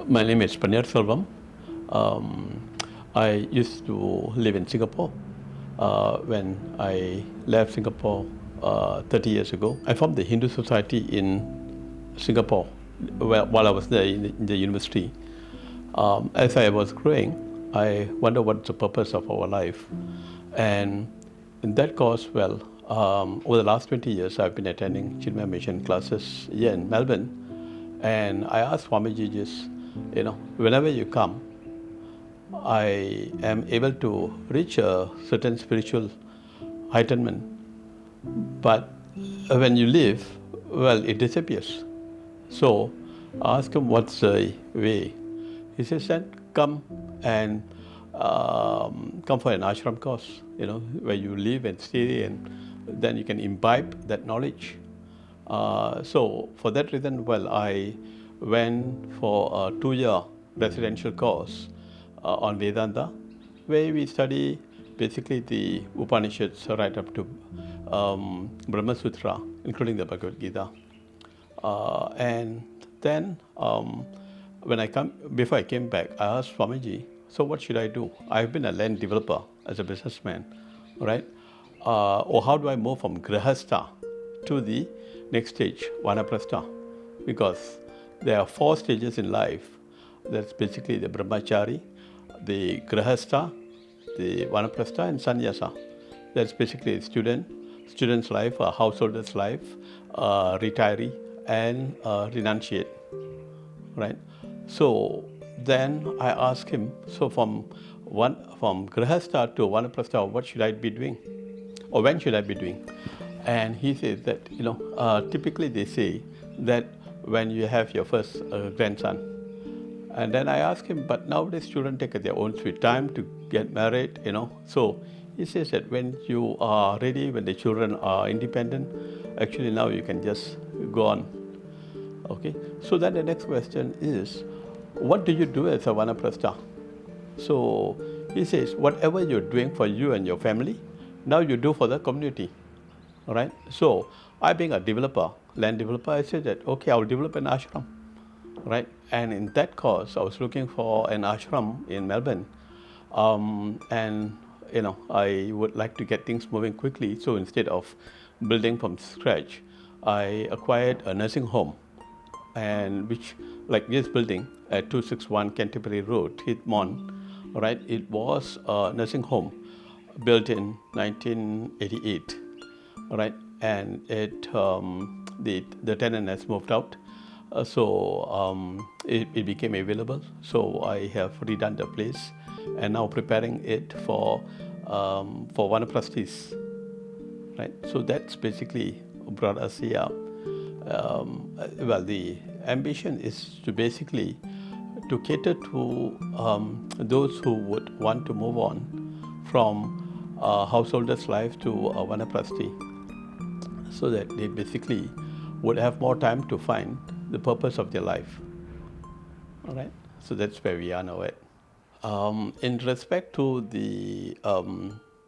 My name is Bannir Chelvam. I used to live in Singapore. When I left Singapore 30 years ago, I formed the Hindu Society in Singapore while I was there in the university. As I was growing, I wondered what's the purpose of our life. And in that course, over the last 20 years, I've been attending Chelvam mission classes here in Melbourne. And I asked Swamiji just, whenever you come, I am able to reach a certain spiritual heightenment. But when you leave, it disappears. So I asked him, what's the way? He says, then come and come for an ashram course, where you live and stay, and then you can imbibe that knowledge. So for that reason, I went for a 2-year residential course on Vedanta, where we study basically the Upanishads right up to Brahma Sutra, including the Bhagavad Gita. And then before I came back, I asked Swamiji, so what should I do? I've been a land developer as a businessman, right? Or how do I move from Grihastha to the next stage, Vanaprastha? Because there are 4 stages in life. That's basically the Brahmachari, the Grihastha, the Vanaprastha, and Sannyasa. That's basically a student's life, a householder's life, retiree, and renunciate, right? So then I asked him, so from Grihastha to Vanaprastha, what should I be doing? Or when should I be doing? And he says that, typically they say that when you have your first grandson. And then I asked him, but nowadays children take their own sweet time to get married, So he says that when you are ready, when the children are independent, actually now you can just go on. Okay. So then the next question is, what do you do as a Vanaprastha? So he says, whatever you're doing for you and your family, now you do for the community. All right. So I, being a developer, land developer, I said that, okay, I'll develop an ashram, right? And in that course, I was looking for an ashram in Melbourne. I would like to get things moving quickly. So instead of building from scratch, I acquired a nursing home, and which, like this building at 261 Canterbury Road, Heathmont, right? It was a nursing home built in 1988, right? And the tenant has moved out, so it became available. So I have redone the place, and now preparing it for Vanaprasthis, right? So that's basically brought us here. The ambition is to basically to cater to those who would want to move on from householder's life to Vanaprasthi, so that they basically would have more time to find the purpose of their life. All right. So that's where we are now at. In respect to the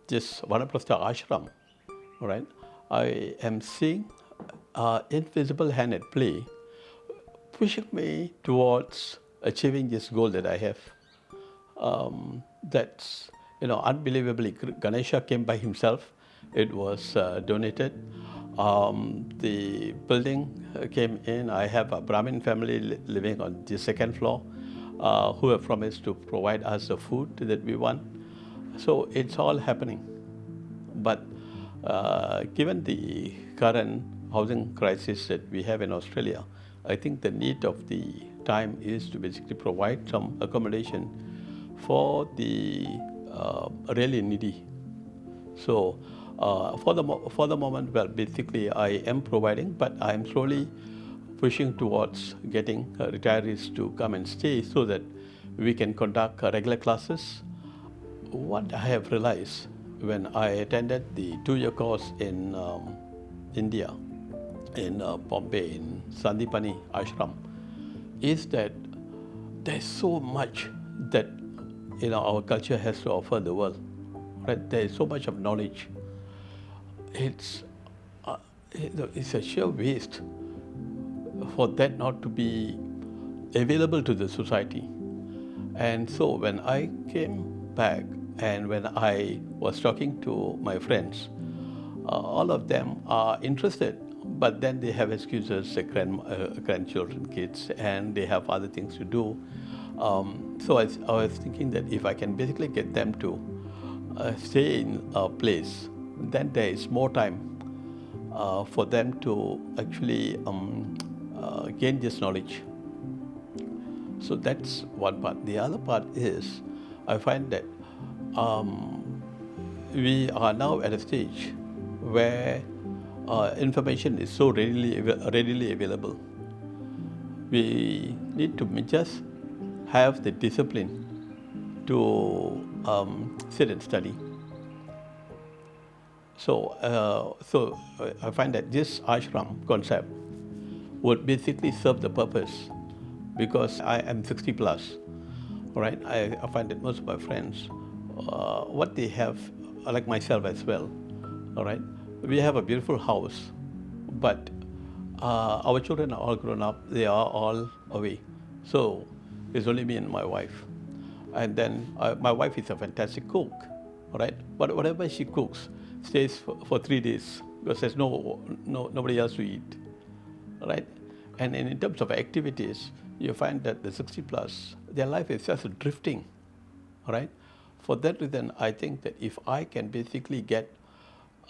this Vanaprastha ashram, all right, I am seeing invisible hand at play, pushing me towards achieving this goal that I have. That's, unbelievably, Ganesha came by himself. It was donated. The building came in. I have a Brahmin family living on the 2nd floor who have promised to provide us the food that we want. So it's all happening. But given the current housing crisis that we have in Australia, I think the need of the time is to basically provide some accommodation for the really needy. So for the moment, basically I am providing, but I am slowly pushing towards getting retirees to come and stay so that we can conduct regular classes. What I have realized when I attended the 2-year course in India, in Bombay, in Sandipani Ashram, is that there's so much that our culture has to offer the world. Right? There is so much of knowledge. It's a sheer waste for that not to be available to the society. And so when I came back and when I was talking to my friends, all of them are interested, but then they have excuses, like grandchildren, kids, and they have other things to do. So I was thinking that if I can basically get them to stay in a place, then there is more time for them to actually gain this knowledge. So that's one part. The other part is I find that we are now at a stage where information is so readily available. We need to just have the discipline to sit and study. So I find that this ashram concept would basically serve the purpose because I am 60 plus, right? I find that most of my friends, what they have, like myself as well, all right? We have a beautiful house, but our children are all grown up, they are all away. So it's only me and my wife. And then my wife is a fantastic cook, all right? But whatever she cooks stays for 3 days because there's nobody else to eat, all right? And in terms of activities, you find that the 60 plus, their life is just drifting, all right? For that reason, I think that if I can basically get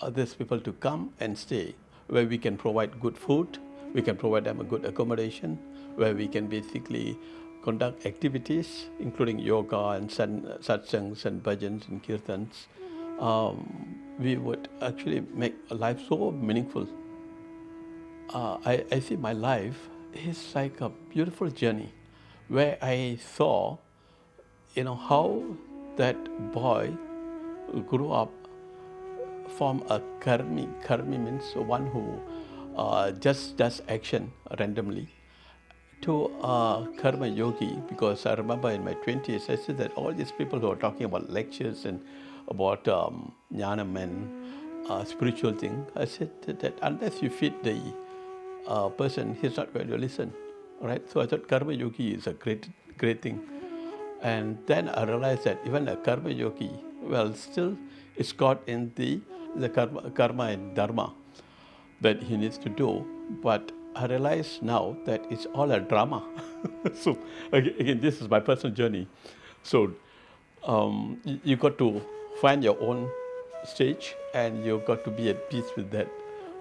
these people to come and stay, where we can provide good food, we can provide them a good accommodation, where we can basically conduct activities, including yoga and satsangs and bhajans and kirtans, we would actually make life so meaningful. I see my life is like a beautiful journey where I saw, how that boy grew up from a karmi. Karmi means one who just does action randomly, to a karma yogi, because I remember in my 20s, I said that all these people who are talking about lectures and about jnanam and spiritual thing, I said that unless you feed the person, he's not going to listen, right? So I thought karma yogi is a great thing. And then I realized that even a karma yogi, well, still is caught in the karma and dharma that he needs to do. But I realize now that it's all a drama. So again, this is my personal journey. So you got to find your own stage and you got to be at peace with that.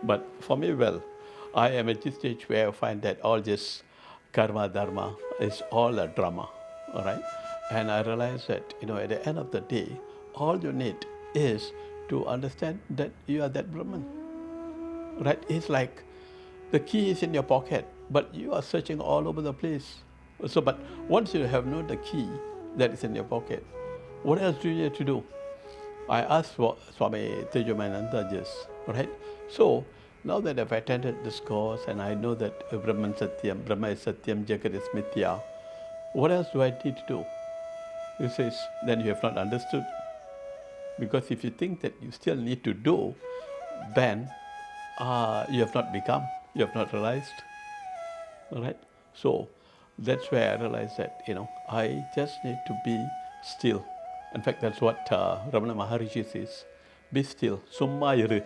But for me, well, I am at this stage where I find that all this karma, dharma is all a drama, all right? And I realize that, at the end of the day, all you need is to understand that you are that Brahman, right? It's like the key is in your pocket, but you are searching all over the place. So, but once you have known the key that is in your pocket, what else do you need to do? I asked Swami Tejomananda this, right? So, now that I've attended this course and I know that Brahman Satyam, Brahma is Satyam, Jagat is Mithya, what else do I need to do? He says, then you have not understood. Because if you think that you still need to do, then you have not become, you have not realized. All right? So that's where I realized that, I just need to be still. In fact, that's what Ramana Maharishi says, be still, summa iru.